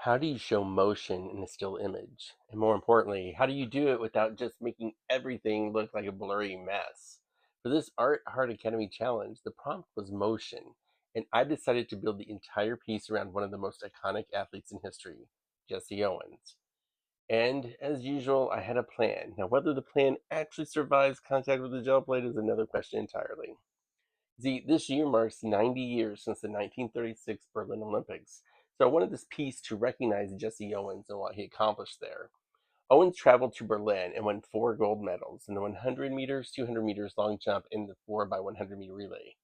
How do you show motion in a still image? And more importantly, how do you do it without just making everything look like a blurry mess? For this Art Heart Academy challenge, the prompt was motion, and I decided to build the entire piece around one of the most iconic athletes in history, Jesse Owens. And as usual, I had a plan. Now, whether the plan actually survives contact with the gel plate is another question entirely. See, this year marks 90 years since the 1936 Berlin Olympics, so I wanted this piece to recognize Jesse Owens and what he accomplished there. Owens traveled to Berlin and won four gold medals in the 100 meters, 200 meters long jump, and the 4 by 100-meter relay.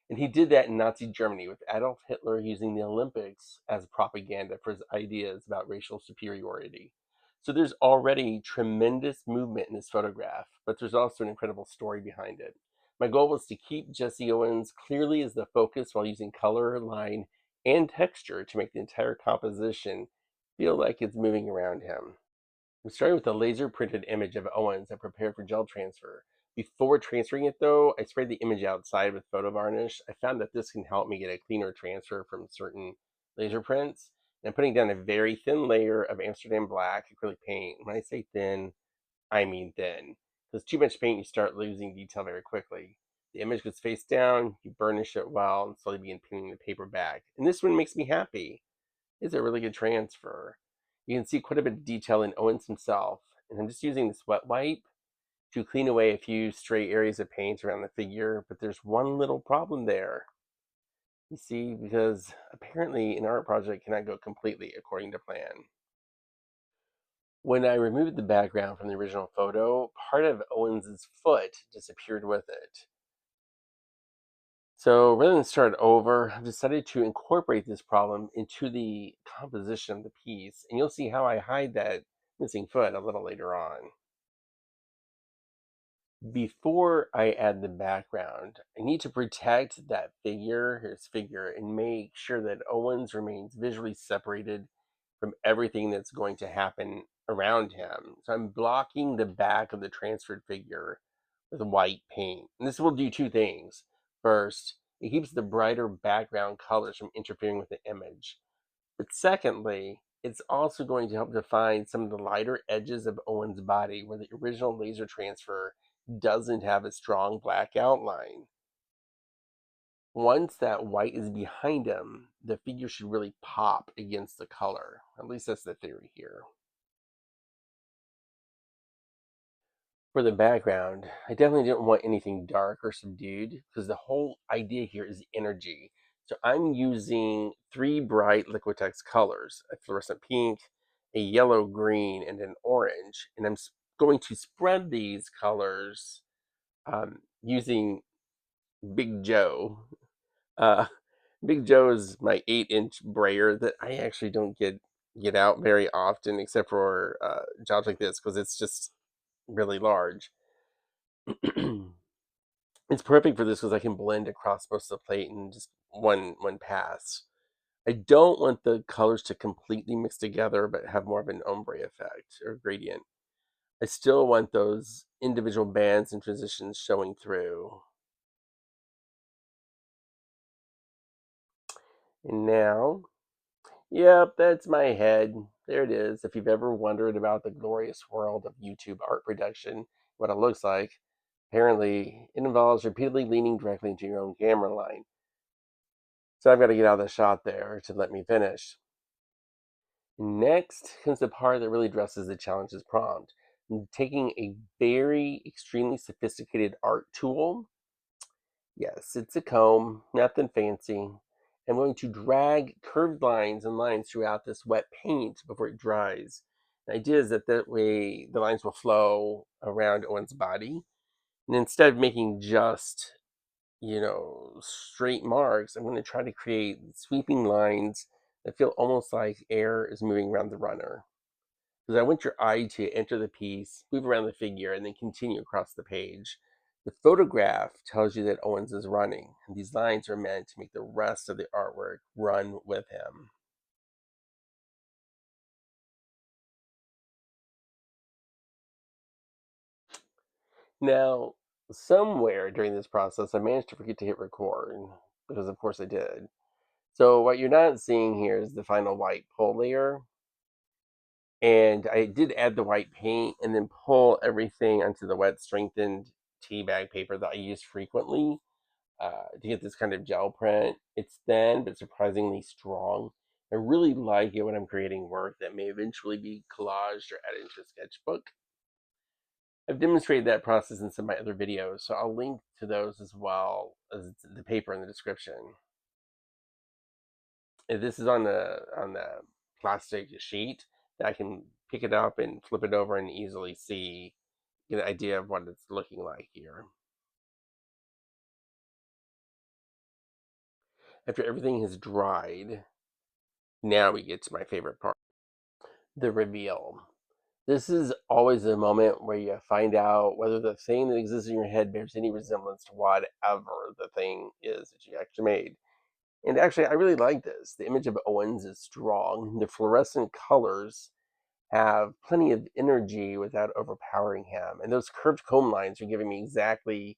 And he did that in Nazi Germany with Adolf Hitler using the Olympics as propaganda for his ideas about racial superiority. So there's already tremendous movement in this photograph, but there's also an incredible story behind it. My goal was to keep Jesse Owens clearly as the focus while using color, line, and texture to make the entire composition feel like it's moving around him. We started with a laser printed image of Owens I prepared for gel transfer. Before transferring it though, I sprayed the image outside with photo varnish. I found that this can help me get a cleaner transfer from certain laser prints. And I'm putting down a very thin layer of Amsterdam black acrylic paint. When I say thin, I mean thin. Because too much paint, you start losing detail very quickly. The image goes face down, you burnish it well, and slowly begin pinning the paper back. And this one makes me happy. It's a really good transfer. You can see quite a bit of detail in Owens himself. And I'm just using this wet wipe to clean away a few stray areas of paint around the figure, but there's one little problem there. You see, because apparently an art project cannot go completely according to plan. When I removed the background from the original photo, part of Owens's foot disappeared with it. So rather than start over, I've decided to incorporate this problem into the composition of the piece, and you'll see how I hide that missing foot a little later on. Before I add the background, I need to protect that figure, his figure, and make sure that Owens remains visually separated from everything that's going to happen around him. So I'm blocking the back of the transferred figure with white paint. And this will do two things. First, it keeps the brighter background colors from interfering with the image. But secondly, it's also going to help define some of the lighter edges of Owen's body where the original laser transfer doesn't have a strong black outline. Once that white is behind him, the figure should really pop against the color. At least that's the theory here. For the background, I definitely didn't want anything dark or subdued because the whole idea here is energy. So I'm using three bright Liquitex colors, a fluorescent pink, a yellow green, and an orange. And I'm going to spread these colors using Big Joe. Uh, Big Joe is my 8-inch brayer that I actually don't get out very often except for jobs like this because it's just really large. It's perfect for this because I can blend across most of the plate in just one pass. I don't want the colors to completely mix together, but have more of an ombre effect or gradient. I still want those individual bands and transitions showing through. And now, yep, that's my head. There it is. If you've ever wondered about the glorious world of YouTube art production, what it looks like, apparently it involves repeatedly leaning directly into your own camera line. So I've got to get out of the shot there to let me finish. Next comes the part that really addresses the challenge's prompt. Taking a very extremely sophisticated art tool. Yes, it's a comb, nothing fancy. I'm going to drag curved lines and lines throughout this wet paint before it dries. The idea is that way the lines will flow around Owen's body. And instead of making just, straight marks, I'm going to try to create sweeping lines that feel almost like air is moving around the runner. Because I want your eye to enter the piece, move around the figure, and then continue across the page. The photograph tells you that Owens is running, and these lines are meant to make the rest of the artwork run with him. Now, somewhere during this process, I managed to forget to hit record, because of course I did. So what you're not seeing here is the final white pull layer. And I did add the white paint and then pull everything onto the wet strengthened tea bag paper that I use frequently to get this kind of gel print. It's thin but surprisingly strong. I really like it when I'm creating work that may eventually be collaged or added into a sketchbook. I've demonstrated that process in some of my other videos, so I'll link to those as well as the paper in the description. If this is on the plastic sheet, I can pick it up and flip it over and easily get an idea of what it's looking like here. After everything has dried, now we get to my favorite part, the reveal. This is always a moment where you find out whether the thing that exists in your head bears any resemblance to whatever the thing is that you actually made. And actually, I really like this. The image of Owens is strong. The fluorescent colors have plenty of energy without overpowering him. And those curved comb lines are giving me exactly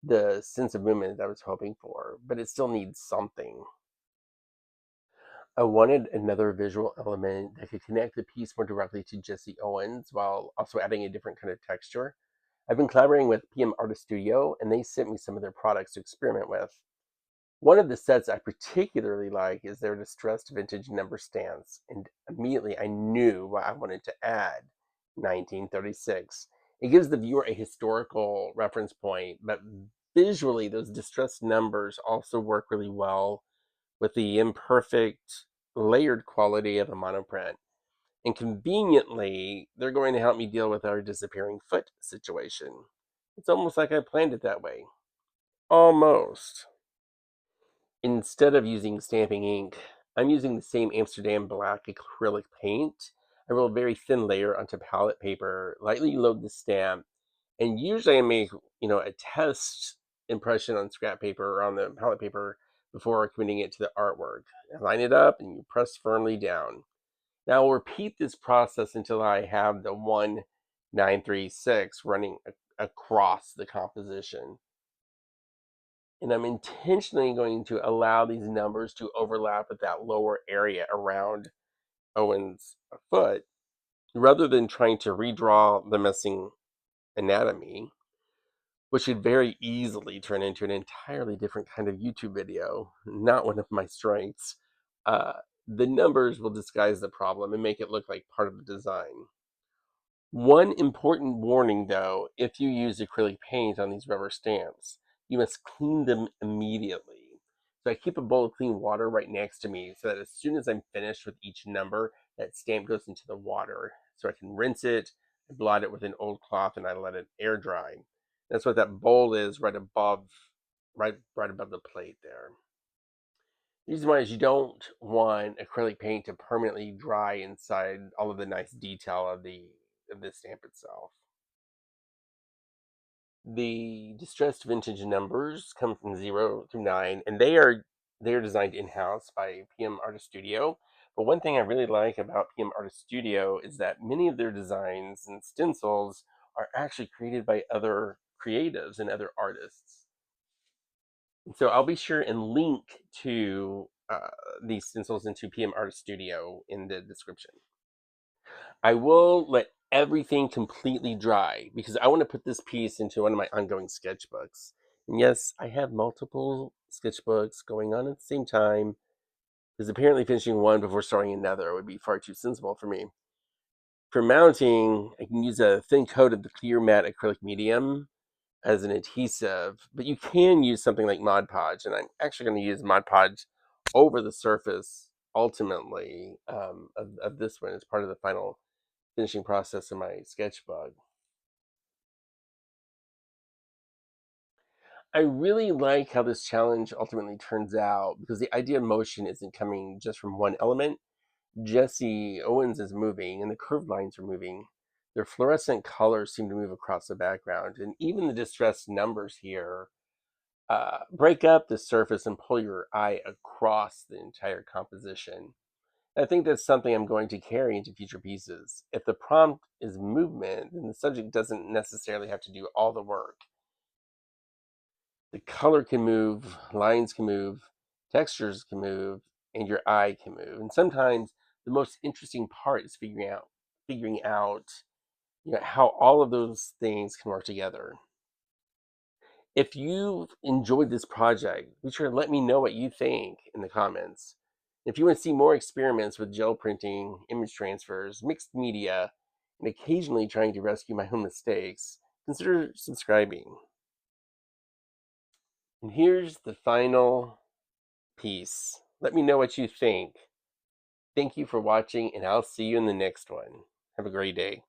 the sense of movement that I was hoping for, but it still needs something. I wanted another visual element that could connect the piece more directly to Jesse Owens while also adding a different kind of texture. I've been collaborating with PM Artist Studio, and they sent me some of their products to experiment with. One of the sets I particularly like is their distressed vintage number stamps, and immediately I knew what I wanted to add: 1936. It gives the viewer a historical reference point, but visually, those distressed numbers also work really well with the imperfect, layered quality of a monoprint. And conveniently, they're going to help me deal with our disappearing foot situation. It's almost like I planned it that way. Almost. Instead of using stamping ink, I'm using the same Amsterdam black acrylic paint. I roll a very thin layer onto palette paper, lightly load the stamp, and usually I make, a test impression on scrap paper or on the palette paper before committing it to the artwork. I line it up and you press firmly down. Now I'll repeat this process until I have the 1936 running across the composition. And I'm intentionally going to allow these numbers to overlap with that lower area around Owen's foot rather than trying to redraw the missing anatomy, which could very easily turn into an entirely different kind of YouTube video, not one of my strengths. Uh, the numbers will disguise the problem and make it look like part of the design. One important warning though, if you use acrylic paint on these rubber stamps, you must clean them immediately. So I keep a bowl of clean water right next to me so that as soon as I'm finished with each number, that stamp goes into the water. So I can rinse it, I blot it with an old cloth, and I let it air dry. That's what that bowl is right above the plate there. The reason why is you don't want acrylic paint to permanently dry inside all of the nice detail of the stamp itself. The distressed vintage numbers come from 0 through 9, and they are designed in-house by PM Artist Studio. But one thing I really like about PM Artist Studio is that many of their designs and stencils are actually created by other creatives and other artists. So I'll be sure and link to these stencils into PM Artist Studio in the description. I will let everything completely dry because I want to put this piece into one of my ongoing sketchbooks. And yes, I have multiple sketchbooks going on at the same time because apparently finishing one before starting another would be far too sensible for me. For mounting, I can use a thin coat of the clear matte acrylic medium as an adhesive, but you can use something like Mod Podge, and I'm actually going to use Mod Podge over the surface ultimately of this one as part of the final finishing process in my sketchbook. I really like how this challenge ultimately turns out because the idea of motion isn't coming just from one element. Jesse Owens is moving and the curved lines are moving. Their fluorescent colors seem to move across the background, and even the distressed numbers here break up the surface and pull your eye across the entire composition. I think that's something I'm going to carry into future pieces. If the prompt is movement, then the subject doesn't necessarily have to do all the work. The color can move, lines can move, textures can move, and your eye can move. And sometimes the most interesting part is figuring out how all of those things can work together. If you've enjoyed this project, be sure to let me know what you think in the comments. If you want to see more experiments with gel printing, image transfers, mixed media, and occasionally trying to rescue my own mistakes, consider subscribing. And here's the final piece. Let me know what you think. Thank you for watching, and I'll see you in the next one. Have a great day.